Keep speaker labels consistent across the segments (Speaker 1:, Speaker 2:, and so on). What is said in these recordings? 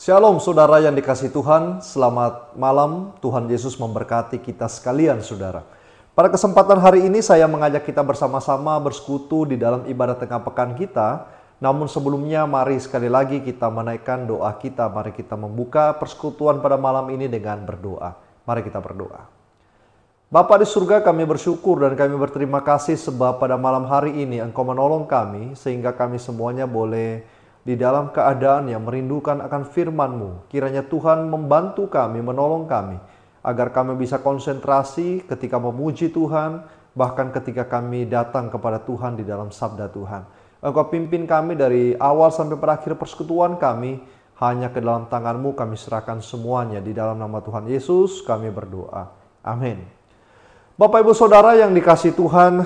Speaker 1: Shalom saudara yang dikasihi Tuhan, selamat malam. Tuhan Yesus memberkati kita sekalian saudara. Pada kesempatan hari ini saya mengajak kita bersama-sama bersekutu di dalam ibadah tengah pekan kita. Namun sebelumnya mari sekali lagi kita menaikkan doa kita. Mari kita membuka persekutuan pada malam ini dengan berdoa. Mari kita berdoa. Bapa di surga, kami bersyukur dan kami berterima kasih sebab pada malam hari ini Engkau menolong kami sehingga kami semuanya boleh di dalam keadaan yang merindukan akan firman-Mu. Kiranya Tuhan membantu kami, menolong kami, agar kami bisa konsentrasi ketika memuji Tuhan, bahkan ketika kami datang kepada Tuhan di dalam sabda Tuhan. Engkau pimpin kami dari awal sampai berakhir persekutuan kami, hanya ke dalam tangan-Mu kami serahkan semuanya. Di dalam nama Tuhan Yesus kami berdoa. Amin. Bapak Ibu Saudara yang dikasihi Tuhan,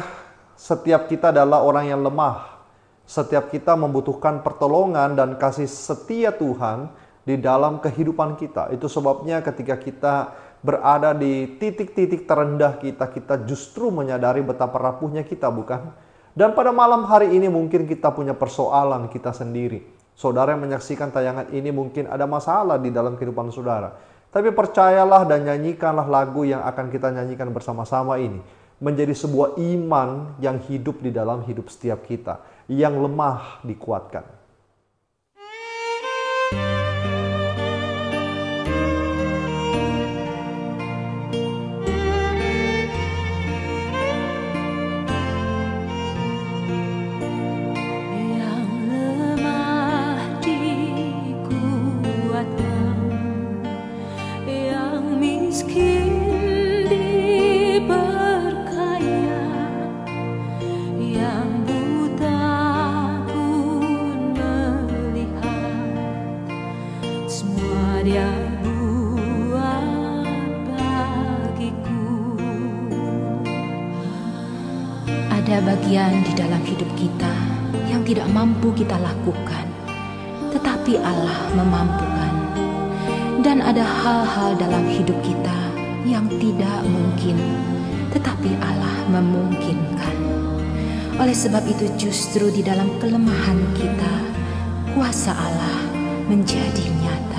Speaker 1: setiap kita adalah orang yang lemah. Setiap kita membutuhkan pertolongan dan kasih setia Tuhan di dalam kehidupan kita. Itu sebabnya ketika kita berada di titik-titik terendah kita, kita justru menyadari betapa rapuhnya kita, bukan? Dan pada malam hari ini mungkin kita punya persoalan kita sendiri. Saudara yang menyaksikan tayangan ini mungkin ada masalah di dalam kehidupan saudara. Tapi percayalah dan nyanyikanlah lagu yang akan kita nyanyikan bersama-sama ini. Menjadi sebuah iman yang hidup di dalam hidup setiap kita. Yang lemah dikuatkan.
Speaker 2: Yang lemah dikuatkan, yang miskin diperkaya, yang Dia buat bagiku.
Speaker 3: Ada bagian di dalam hidup kita yang tidak mampu kita lakukan, tetapi Allah memampukan. Dan ada hal-hal dalam hidup kita yang tidak mungkin, tetapi Allah memungkinkan. Oleh sebab itu justru di dalam kelemahan kita, kuasa Allah menjadi nyata.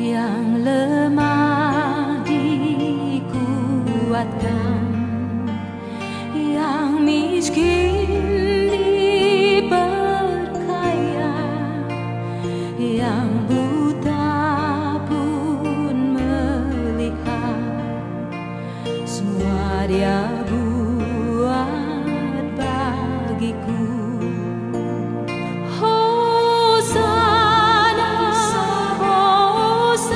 Speaker 2: Yang lemah dikuatkan, yang miskin diperkaya, yang buta pun melihat. Semua Dia buat bagiku. Hosana, Hosana.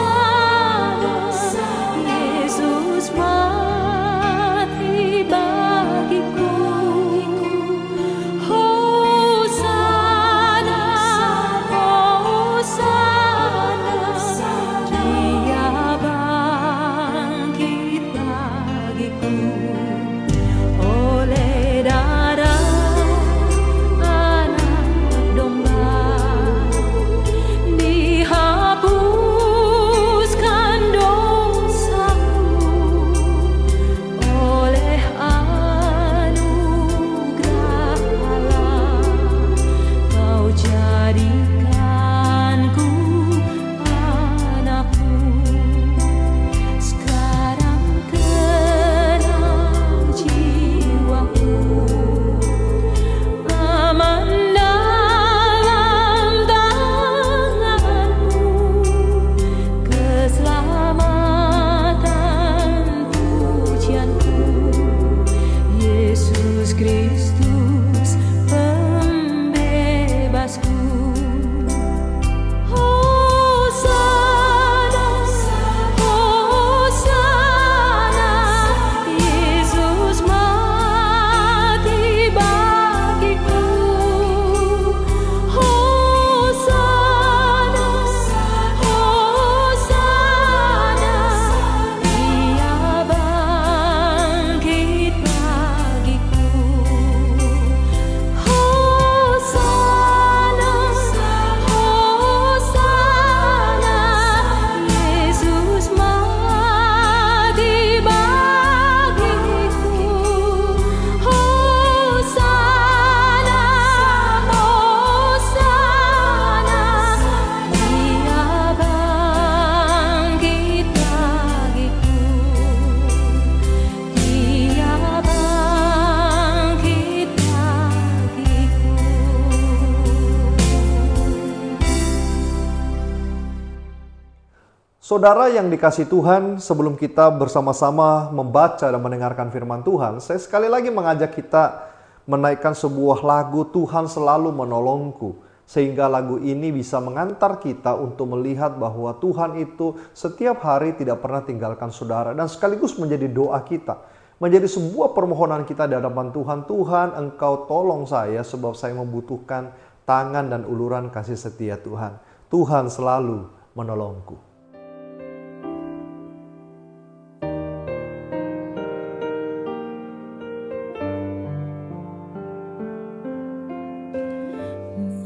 Speaker 1: Saudara yang dikasih Tuhan, sebelum kita bersama-sama membaca dan mendengarkan firman Tuhan, saya sekali lagi mengajak kita menaikkan sebuah lagu Tuhan Selalu Menolongku. Sehingga lagu ini bisa mengantar kita untuk melihat bahwa Tuhan itu setiap hari tidak pernah tinggalkan saudara. Dan sekaligus menjadi doa kita. Menjadi sebuah permohonan kita di hadapan Tuhan. Tuhan, Engkau tolong saya sebab saya membutuhkan tangan dan uluran kasih setia Tuhan. Tuhan selalu menolongku.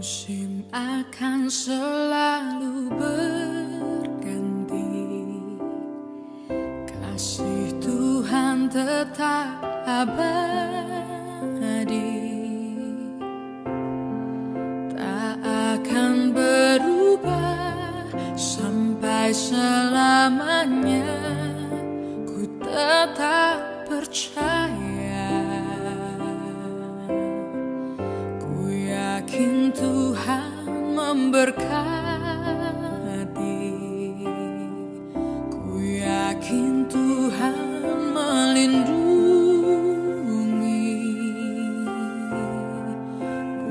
Speaker 2: Musim akan selalu berganti, kasih Tuhan tetap abadi, tak akan berubah sampai selamanya. Ku tetap percaya, yakin Tuhan memberkati, ku yakin Tuhan melindungi.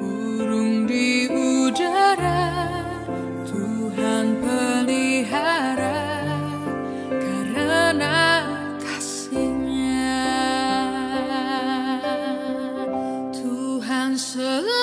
Speaker 2: Burung di udara Tuhan pelihara karena kasih-Nya. Tuhan selalu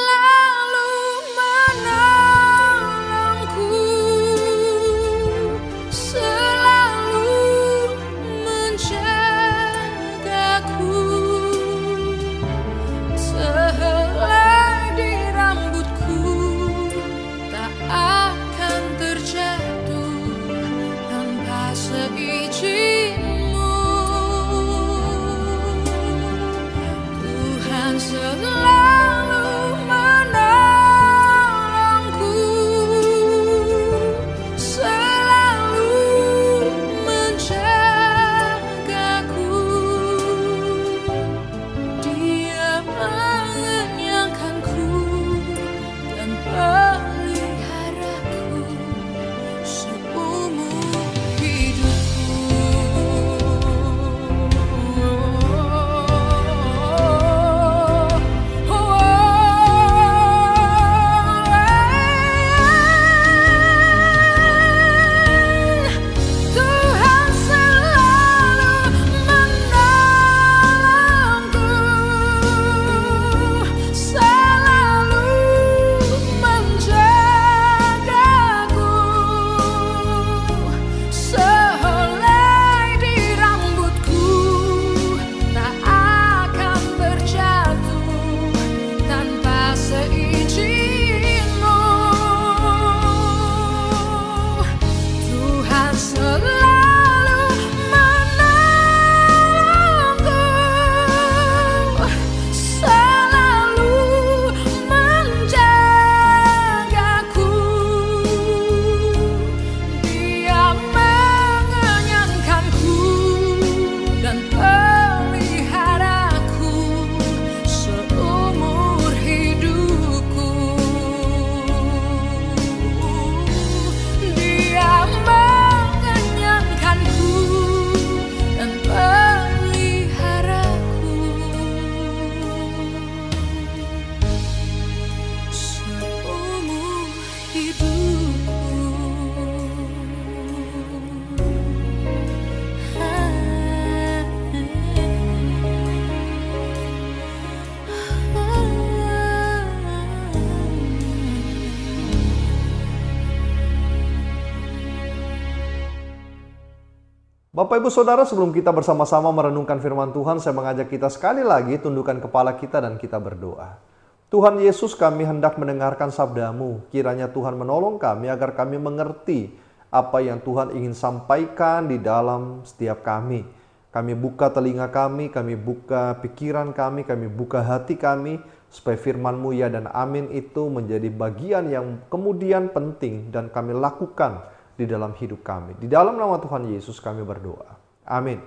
Speaker 1: Bapak Ibu Saudara, sebelum kita bersama-sama merenungkan firman Tuhan, saya mengajak kita sekali lagi tundukkan kepala kita dan kita berdoa. Tuhan Yesus, kami hendak mendengarkan sabda-Mu. Kiranya Tuhan menolong kami agar kami mengerti apa yang Tuhan ingin sampaikan di dalam setiap kami. Kami buka telinga kami buka pikiran kami buka hati kami, supaya firman-Mu ya dan amin itu menjadi bagian yang kemudian penting dan kami lakukan di dalam hidup kami. Di dalam nama Tuhan Yesus kami berdoa. Amin.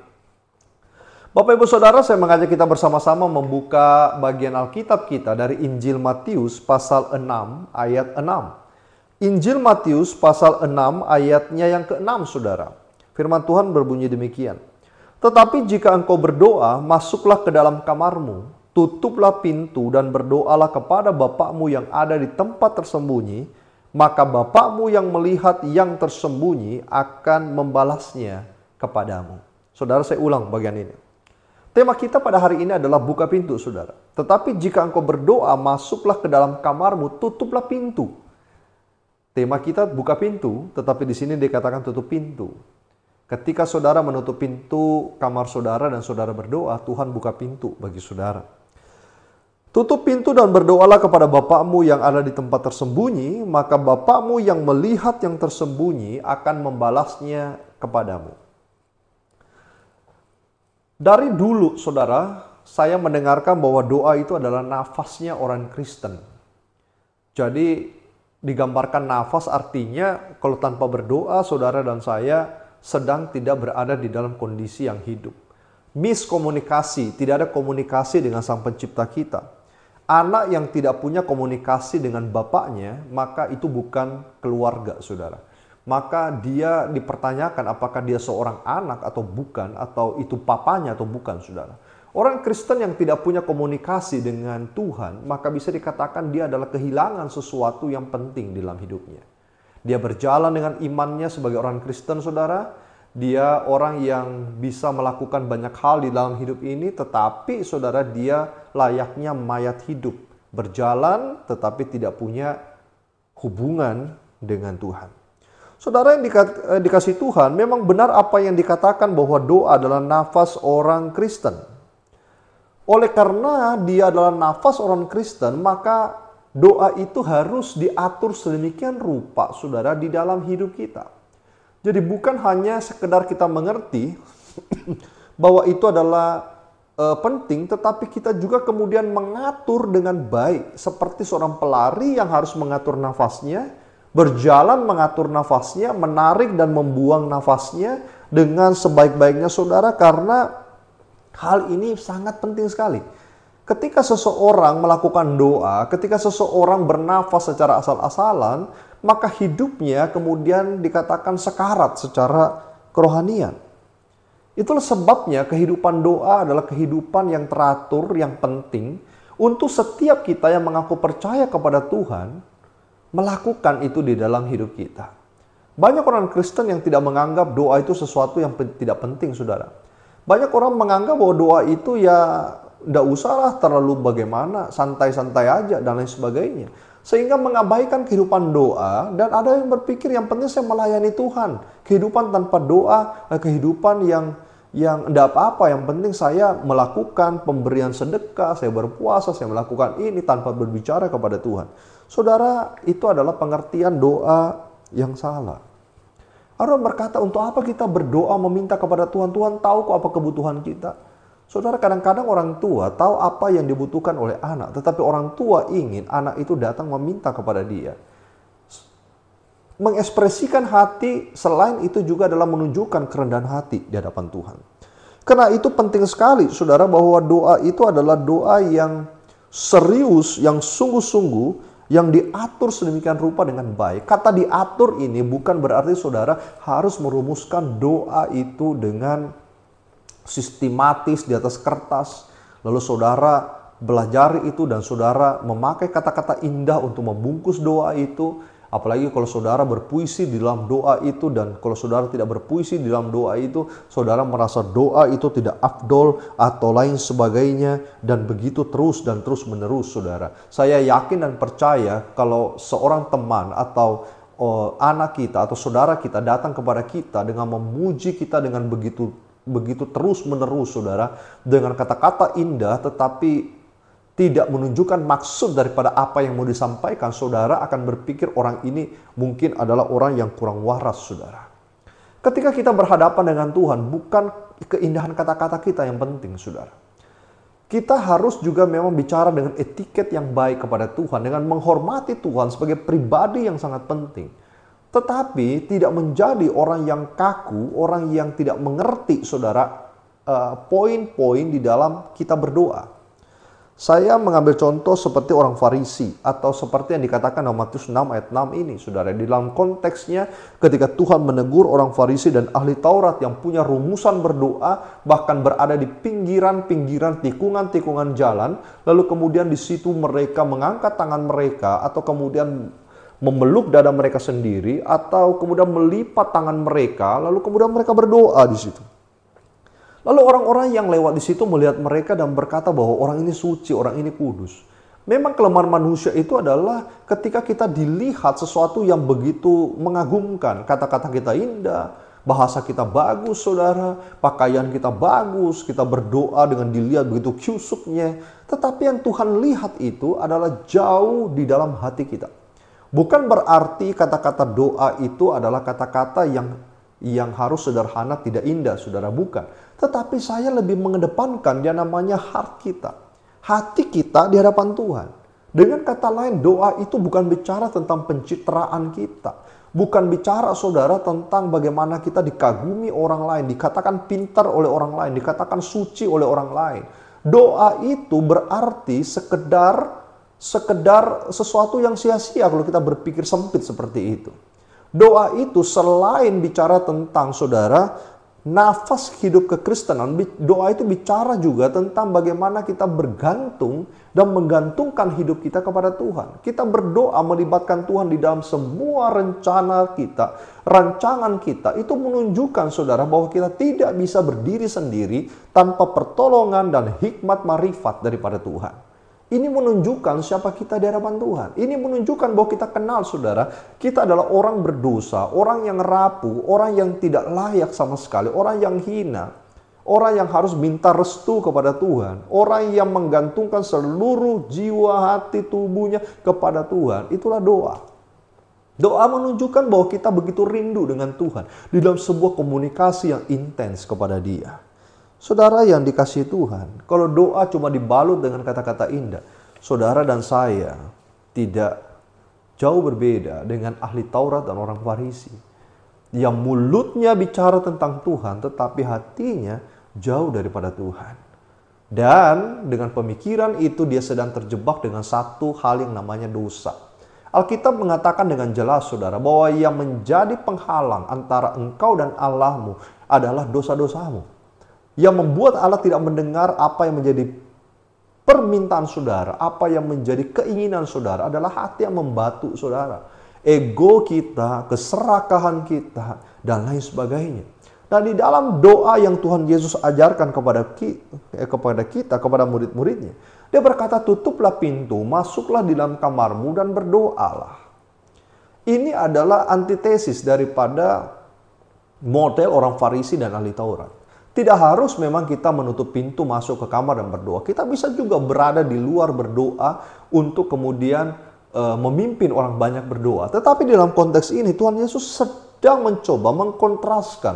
Speaker 1: Bapak Ibu Saudara, saya mengajak kita bersama-sama membuka bagian Alkitab kita dari Injil Matius pasal 6 ayat 6. Injil Matius pasal 6 ayatnya yang ke-6, saudara. Firman Tuhan berbunyi demikian. Tetapi jika engkau berdoa, masuklah ke dalam kamarmu, tutuplah pintu dan berdoalah kepada Bapakmu yang ada di tempat tersembunyi, maka Bapakmu yang melihat yang tersembunyi akan membalasnya kepadamu. Saudara, saya ulang bagian ini. Tema kita pada hari ini adalah buka pintu, saudara. Tetapi jika engkau berdoa, masuklah ke dalam kamarmu, tutuplah pintu. Tema kita buka pintu, tetapi di sini dikatakan tutup pintu. Ketika saudara menutup pintu kamar saudara dan saudara berdoa, Tuhan buka pintu bagi saudara. Tutup pintu dan berdoalah kepada Bapakmu yang ada di tempat tersembunyi, maka Bapakmu yang melihat yang tersembunyi akan membalasnya kepadamu. Dari dulu, saudara, saya mendengarkan bahwa doa itu adalah nafasnya orang Kristen. Jadi, digambarkan nafas artinya kalau tanpa berdoa, saudara dan saya sedang tidak berada di dalam kondisi yang hidup. Miskomunikasi, tidak ada komunikasi dengan Sang Pencipta kita. Anak yang tidak punya komunikasi dengan bapaknya, maka itu bukan keluarga, saudara. Maka dia dipertanyakan apakah dia seorang anak atau bukan, atau itu papanya atau bukan, saudara. Orang Kristen yang tidak punya komunikasi dengan Tuhan, maka bisa dikatakan dia adalah kehilangan sesuatu yang penting dalam hidupnya. Dia berjalan dengan imannya sebagai orang Kristen, saudara. Dia orang yang bisa melakukan banyak hal di dalam hidup ini, tetapi saudara, dia layaknya mayat hidup. Berjalan tetapi tidak punya hubungan dengan Tuhan. Saudara yang dikasih Tuhan, memang benar apa yang dikatakan bahwa doa adalah nafas orang Kristen. Oleh karena dia adalah nafas orang Kristen, maka doa itu harus diatur sedemikian rupa, saudara, di dalam hidup kita. Jadi bukan hanya sekedar kita mengerti bahwa itu adalah penting, tetapi kita juga kemudian mengatur dengan baik. Seperti seorang pelari yang harus mengatur nafasnya, berjalan mengatur nafasnya, menarik dan membuang nafasnya dengan sebaik-baiknya, saudara, karena hal ini sangat penting sekali. Ketika seseorang melakukan doa, ketika seseorang bernafas secara asal-asalan, maka hidupnya kemudian dikatakan sekarat secara kerohanian. Itulah sebabnya kehidupan doa adalah kehidupan yang teratur, yang penting untuk setiap kita yang mengaku percaya kepada Tuhan melakukan itu di dalam hidup kita. Banyak orang Kristen yang tidak menganggap doa itu sesuatu yang tidak penting, saudara. Banyak orang menganggap bahwa doa itu ya tidak usahlah terlalu bagaimana, santai-santai aja dan lain sebagainya. Sehingga mengabaikan kehidupan doa, dan ada yang berpikir yang penting saya melayani Tuhan. Kehidupan tanpa doa, kehidupan yang tidak apa-apa, yang penting saya melakukan pemberian sedekah, saya berpuasa, saya melakukan ini tanpa berbicara kepada Tuhan. Saudara, itu adalah pengertian doa yang salah. Orang berkata, untuk apa kita berdoa meminta kepada Tuhan? Tuhan tahu kok apa kebutuhan kita. Saudara, kadang-kadang orang tua tahu apa yang dibutuhkan oleh anak, tetapi orang tua ingin anak itu datang meminta kepada dia. Mengekspresikan hati selain itu juga adalah menunjukkan kerendahan hati di hadapan Tuhan. Karena itu penting sekali, saudara, bahwa doa itu adalah doa yang serius, yang sungguh-sungguh, yang diatur sedemikian rupa dengan baik. Kata diatur ini bukan berarti saudara harus merumuskan doa itu dengan sistematis di atas kertas, lalu saudara belajar itu dan saudara memakai kata-kata indah untuk membungkus doa itu. Apalagi kalau saudara berpuisi di dalam doa itu, dan kalau saudara tidak berpuisi di dalam doa itu, saudara merasa doa itu tidak afdol atau lain sebagainya, dan begitu terus dan terus menerus, saudara. Saya yakin dan percaya kalau seorang teman atau anak kita atau saudara kita datang kepada kita dengan memuji kita dengan begitu terus menerus, saudara, dengan kata-kata indah tetapi tidak menunjukkan maksud daripada apa yang mau disampaikan, saudara akan berpikir orang ini mungkin adalah orang yang kurang waras, saudara. Ketika kita berhadapan dengan Tuhan, bukan keindahan kata-kata kita yang penting, saudara. Kita harus juga memang bicara dengan etiket yang baik kepada Tuhan, dengan menghormati Tuhan sebagai pribadi yang sangat penting. Tetapi tidak menjadi orang yang kaku, orang yang tidak mengerti, saudara, poin-poin di dalam kita berdoa. Saya mengambil contoh seperti orang Farisi atau seperti yang dikatakan dalam Matius 6 ayat 6 ini, saudara. Di dalam konteksnya ketika Tuhan menegur orang Farisi dan ahli Taurat yang punya rumusan berdoa, bahkan berada di pinggiran-pinggiran, tikungan-tikungan jalan, lalu kemudian di situ mereka mengangkat tangan mereka atau kemudian memeluk dada mereka sendiri atau kemudian melipat tangan mereka, lalu kemudian mereka berdoa di situ. Lalu orang-orang yang lewat di situ melihat mereka dan berkata bahwa orang ini suci, orang ini kudus. Memang kelemahan manusia itu adalah ketika kita dilihat sesuatu yang begitu mengagumkan. Kata-kata kita indah, bahasa kita bagus, saudara. Pakaian kita bagus, kita berdoa dengan dilihat begitu kyusuknya. Tetapi yang Tuhan lihat itu adalah jauh di dalam hati kita. Bukan berarti kata-kata doa itu adalah kata-kata yang harus sederhana, tidak indah, saudara, bukan. Tetapi saya lebih mengedepankan yang namanya heart kita. Hati kita di hadapan Tuhan. Dengan kata lain, doa itu bukan bicara tentang pencitraan kita. Bukan bicara, saudara, tentang bagaimana kita dikagumi orang lain, dikatakan pintar oleh orang lain, dikatakan suci oleh orang lain. Doa itu berarti sekedar sesuatu yang sia-sia kalau kita berpikir sempit seperti itu. Doa itu selain bicara tentang, saudara, nafas hidup kekristenan, doa itu bicara juga tentang bagaimana kita bergantung dan menggantungkan hidup kita kepada Tuhan. Kita berdoa melibatkan Tuhan di dalam semua rencana kita, rancangan kita. Itu menunjukkan, saudara, bahwa kita tidak bisa berdiri sendiri tanpa pertolongan dan hikmat marifat daripada Tuhan. Ini menunjukkan siapa kita di hadapan Tuhan. Ini menunjukkan bahwa kita kenal, saudara, kita adalah orang berdosa, orang yang rapuh, orang yang tidak layak sama sekali, orang yang hina, orang yang harus minta restu kepada Tuhan, orang yang menggantungkan seluruh jiwa, hati, tubuhnya kepada Tuhan. Itulah doa. Doa menunjukkan bahwa kita begitu rindu dengan Tuhan di dalam sebuah komunikasi yang intens kepada Dia. Saudara yang dikasihi Tuhan, kalau doa cuma dibalut dengan kata-kata indah, saudara dan saya tidak jauh berbeda dengan ahli Taurat dan orang Farisi. Yang mulutnya bicara tentang Tuhan, tetapi hatinya jauh daripada Tuhan. Dan dengan pemikiran itu dia sedang terjebak dengan satu hal yang namanya dosa. Alkitab mengatakan dengan jelas, saudara, bahwa yang menjadi penghalang antara engkau dan Allahmu adalah dosa-dosamu. Yang membuat Allah tidak mendengar apa yang menjadi permintaan saudara, apa yang menjadi keinginan saudara adalah hati yang membatu, saudara. Ego kita, keserakahan kita, dan lain sebagainya. Dan di dalam doa yang Tuhan Yesus ajarkan kepada kita, kepada murid-muridnya, dia berkata, tutuplah pintu, masuklah di dalam kamarmu dan berdoalah. Ini adalah antitesis daripada model orang Farisi dan ahli Taurat. Tidak harus memang kita menutup pintu masuk ke kamar dan berdoa. Kita bisa juga berada di luar berdoa untuk kemudian memimpin orang banyak berdoa. Tetapi dalam konteks ini Tuhan Yesus sedang mencoba mengkontraskan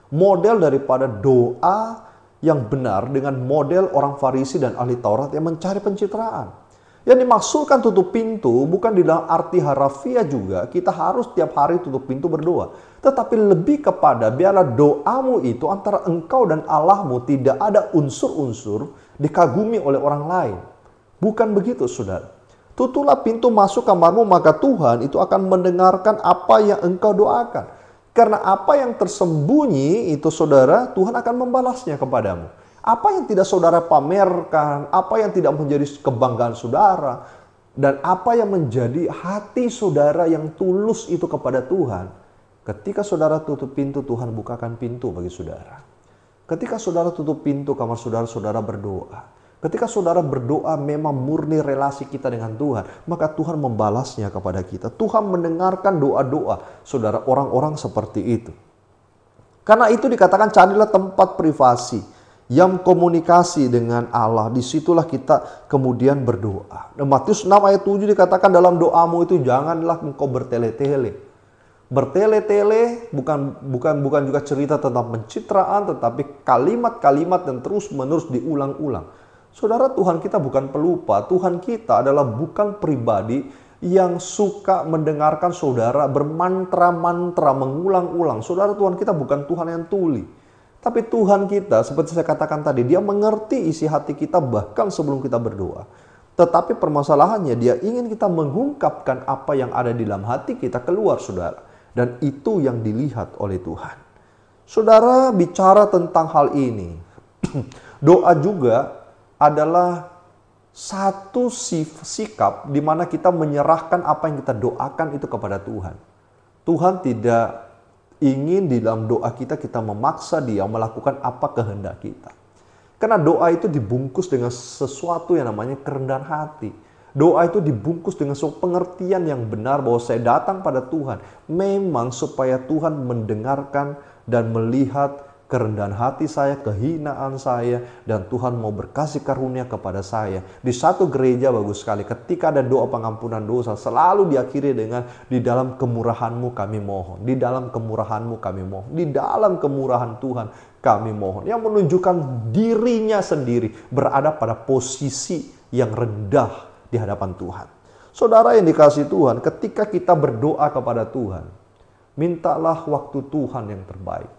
Speaker 1: model daripada doa yang benar dengan model orang Farisi dan ahli Taurat yang mencari pencitraan. Yang dimaksudkan tutup pintu bukan di dalam arti harafiah juga kita harus tiap hari tutup pintu berdoa. Tetapi lebih kepada biarlah doamu itu antara engkau dan Allahmu tidak ada unsur-unsur dikagumi oleh orang lain. Bukan begitu, saudara. Tutuplah pintu masuk kamarmu, maka Tuhan itu akan mendengarkan apa yang engkau doakan. Karena apa yang tersembunyi itu, saudara, Tuhan akan membalasnya kepadamu. Apa yang tidak saudara pamerkan, apa yang tidak menjadi kebanggaan saudara, dan apa yang menjadi hati saudara yang tulus itu kepada Tuhan. Ketika saudara tutup pintu, Tuhan bukakan pintu bagi saudara. Ketika saudara tutup pintu kamar saudara, saudara berdoa. Ketika saudara berdoa memang murni relasi kita dengan Tuhan, maka Tuhan membalasnya kepada kita. Tuhan mendengarkan doa-doa saudara, orang-orang seperti itu. Karena itu dikatakan carilah tempat privasi yang komunikasi dengan Allah. Disitulah kita kemudian berdoa. Dan Matius 6 ayat 7 dikatakan dalam doamu itu janganlah engkau bertele-tele. Bertele-tele bukan juga cerita tentang pencitraan, tetapi kalimat-kalimat yang terus-menerus diulang-ulang. Saudara, Tuhan kita bukan pelupa. Tuhan kita adalah bukan pribadi yang suka mendengarkan saudara bermantra-mantra mengulang-ulang. Saudara, Tuhan kita bukan Tuhan yang tuli. Tapi Tuhan kita, seperti saya katakan tadi, dia mengerti isi hati kita bahkan sebelum kita berdoa. Tetapi permasalahannya, dia ingin kita mengungkapkan apa yang ada di dalam hati kita keluar, saudara. Dan itu yang dilihat oleh Tuhan. Saudara, bicara tentang hal ini, doa juga adalah satu sikap di mana kita menyerahkan apa yang kita doakan itu kepada Tuhan. Tuhan tidak ingin di dalam doa kita memaksa dia melakukan apa kehendak kita. Karena doa itu dibungkus dengan sesuatu yang namanya kerendahan hati. Doa itu dibungkus dengan suatu pengertian yang benar bahwa saya datang pada Tuhan memang supaya Tuhan mendengarkan dan melihat kerendahan hati saya, kehinaan saya, dan Tuhan mau berkasih karunia kepada saya. Di satu gereja bagus sekali, ketika ada doa pengampunan dosa, selalu diakhiri dengan di dalam kemurahan-Mu kami mohon, di dalam kemurahan-Mu kami mohon, di dalam kemurahan Tuhan kami mohon. Yang menunjukkan dirinya sendiri berada pada posisi yang rendah di hadapan Tuhan. Saudara yang dikasihi Tuhan, ketika kita berdoa kepada Tuhan, mintalah waktu Tuhan yang terbaik.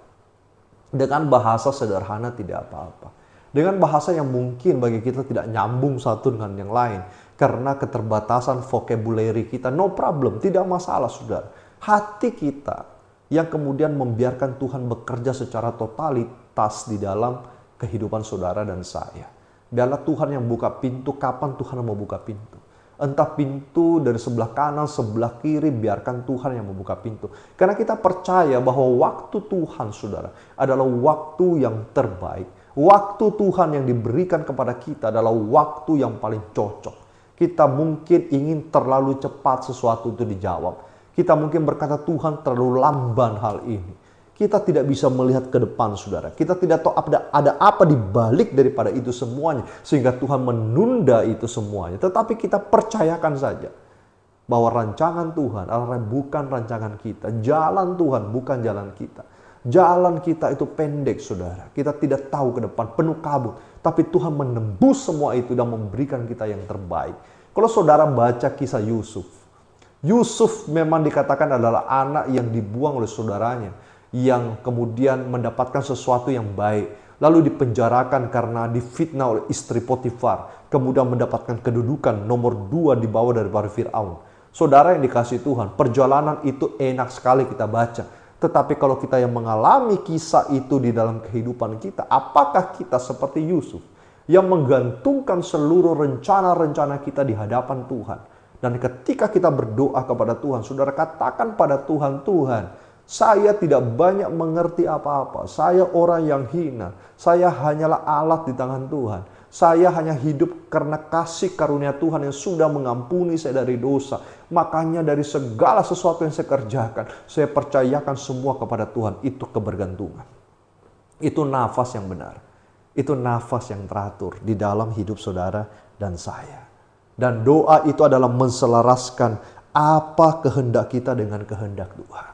Speaker 1: Dengan bahasa sederhana tidak apa-apa. Dengan bahasa yang mungkin bagi kita tidak nyambung satu dengan yang lain. Karena keterbatasan vocabulary kita, no problem, tidak masalah saudara. Hati kita yang kemudian membiarkan Tuhan bekerja secara totalitas di dalam kehidupan saudara dan saya. Biarlah Tuhan yang buka pintu, kapan Tuhan mau buka pintu. Entah pintu dari sebelah kanan, sebelah kiri, biarkan Tuhan yang membuka pintu. Karena kita percaya bahwa waktu Tuhan, saudara, adalah waktu yang terbaik. Waktu Tuhan yang diberikan kepada kita adalah waktu yang paling cocok. Kita mungkin ingin terlalu cepat sesuatu itu dijawab. Kita mungkin berkata, Tuhan terlalu lamban hal ini. Kita tidak bisa melihat ke depan, saudara. Kita tidak tahu ada apa di balik daripada itu semuanya. Sehingga Tuhan menunda itu semuanya. Tetapi kita percayakan saja bahwa rancangan Tuhan adalah bukan rancangan kita. Jalan Tuhan bukan jalan kita. Jalan kita itu pendek, saudara. Kita tidak tahu ke depan, penuh kabut. Tapi Tuhan menembus semua itu dan memberikan kita yang terbaik. Kalau saudara baca kisah Yusuf. Yusuf memang dikatakan adalah anak yang dibuang oleh saudaranya, yang kemudian mendapatkan sesuatu yang baik, lalu dipenjarakan karena difitnah oleh istri Potifar, kemudian mendapatkan kedudukan nomor 2 di bawah daripada Fir'aun. Saudara yang dikasihi Tuhan, perjalanan itu enak sekali kita baca. Tetapi kalau kita yang mengalami kisah itu di dalam kehidupan kita, apakah kita seperti Yusuf yang menggantungkan seluruh rencana-rencana kita di hadapan Tuhan? Dan ketika kita berdoa kepada Tuhan, saudara katakan pada Tuhan, Tuhan, saya tidak banyak mengerti apa-apa. Saya orang yang hina. Saya hanyalah alat di tangan Tuhan. Saya hanya hidup karena kasih karunia Tuhan yang sudah mengampuni saya dari dosa. Makanya dari segala sesuatu yang saya kerjakan, saya percayakan semua kepada Tuhan. Itu kebergantungan. Itu nafas yang benar. Itu nafas yang teratur di dalam hidup saudara dan saya. Dan doa itu adalah menselaraskan apa kehendak kita dengan kehendak Tuhan.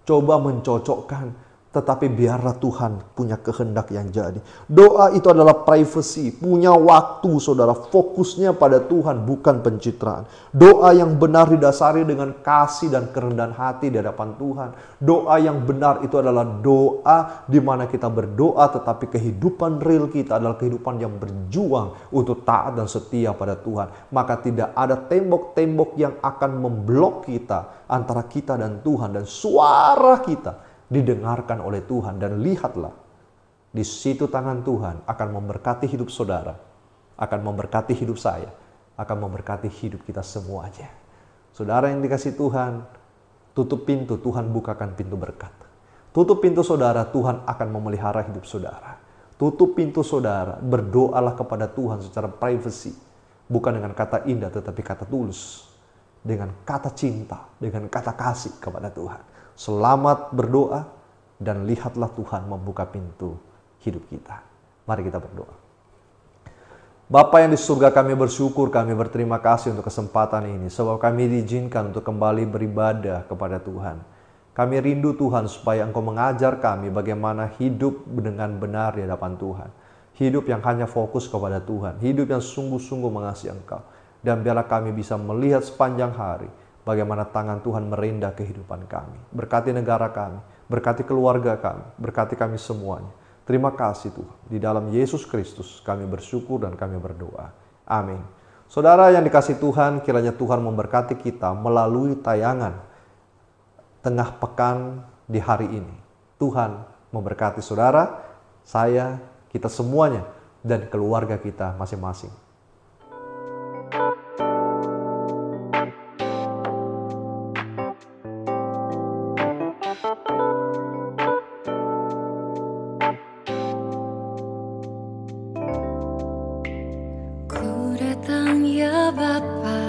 Speaker 1: Coba mencocokkan, tetapi biarlah Tuhan punya kehendak yang jadi. Doa itu adalah privacy, punya waktu saudara, fokusnya pada Tuhan bukan pencitraan. Doa yang benar didasari dengan kasih dan kerendahan hati di hadapan Tuhan. Doa yang benar itu adalah doa di mana kita berdoa tetapi kehidupan real kita adalah kehidupan yang berjuang untuk taat dan setia pada Tuhan. Maka tidak ada tembok-tembok yang akan memblok kita antara kita dan Tuhan, dan suara kita didengarkan oleh Tuhan. Dan lihatlah, di situ tangan Tuhan akan memberkati hidup saudara, akan memberkati hidup saya, akan memberkati hidup kita semuanya. Saudara yang dikasihi Tuhan, tutup pintu, Tuhan bukakan pintu berkat. Tutup pintu saudara, Tuhan akan memelihara hidup saudara. Tutup pintu saudara, berdoalah kepada Tuhan secara privacy, bukan dengan kata indah tetapi kata tulus, dengan kata cinta, dengan kata kasih kepada Tuhan. Selamat berdoa dan lihatlah Tuhan membuka pintu hidup kita. Mari kita berdoa. Bapa yang di surga, kami bersyukur, kami berterima kasih untuk kesempatan ini. Sebab kami diizinkan untuk kembali beribadah kepada Tuhan. Kami rindu Tuhan supaya Engkau mengajar kami bagaimana hidup dengan benar di hadapan Tuhan. Hidup yang hanya fokus kepada Tuhan. Hidup yang sungguh-sungguh mengasihi Engkau. Dan biarlah kami bisa melihat sepanjang hari bagaimana tangan Tuhan merendah kehidupan kami. Berkati negara kami, berkati keluarga kami, berkati kami semuanya. Terima kasih Tuhan. Di dalam Yesus Kristus kami bersyukur dan kami berdoa. Amin. Saudara yang dikasihi Tuhan, kiranya Tuhan memberkati kita melalui tayangan tengah pekan di hari ini. Tuhan memberkati saudara, saya, kita semuanya, dan keluarga kita masing-masing.
Speaker 2: Ku datang ya Bapa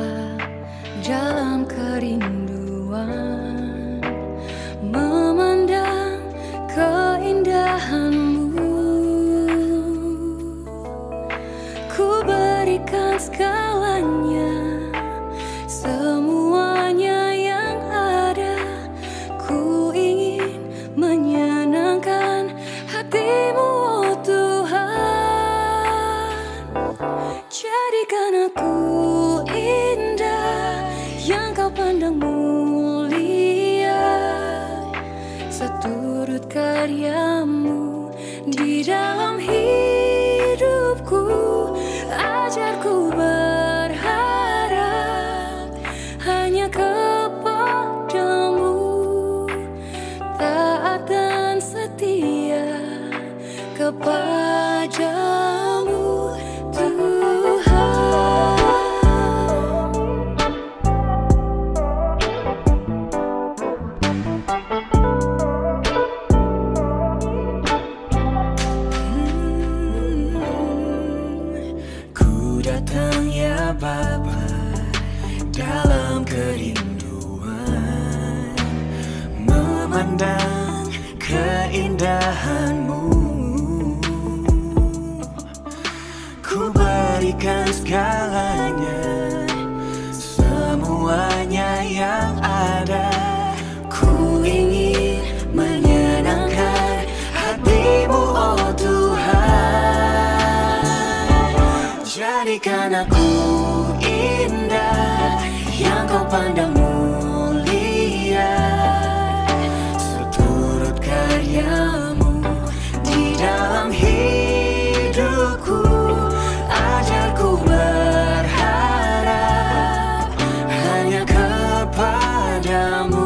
Speaker 2: dalam kerinduan, memandang keindahan-Mu. Ku berikan segalanya, semuanya yang ada. Ku ingin menyenangkan hati-Mu, oh Tuhan. Jadikan aku indah yang Kau pandang mulia, seturut karya-Mu di dalam hidupku. Ajarku berharap hanya kepada-Mu, taat dan setia kepada-Mu, Tuhan. Ku datang ya Bapa dalam kerinduan, memandang keindahan-Mu. Ku berikan segalanya, semuanya yang ada. Ku ingin menyenangkan hati-Mu, oh Tuhan. Jadikan aku indah yang Kau pandang mulia, seturut karya-Mu di dalam hidupku. Ajarku berharap hanya kepada-Mu,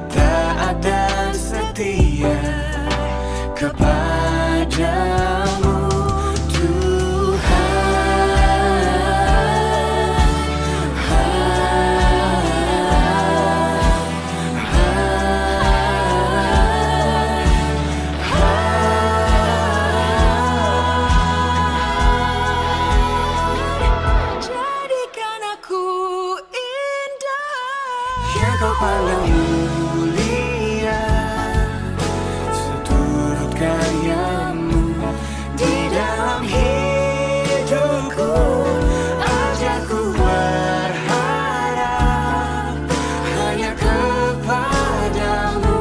Speaker 2: taat dan setia kepada-Mu, Kau pandang mulia, seturut karya-Mu di dalam hidupku. Ajarku berharap hanya kepada-Mu,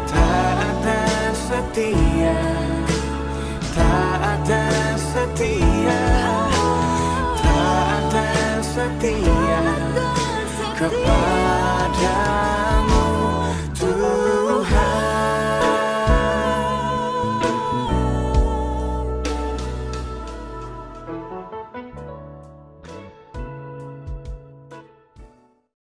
Speaker 2: taat dan setia, taat dan setia, taat dan setia kepada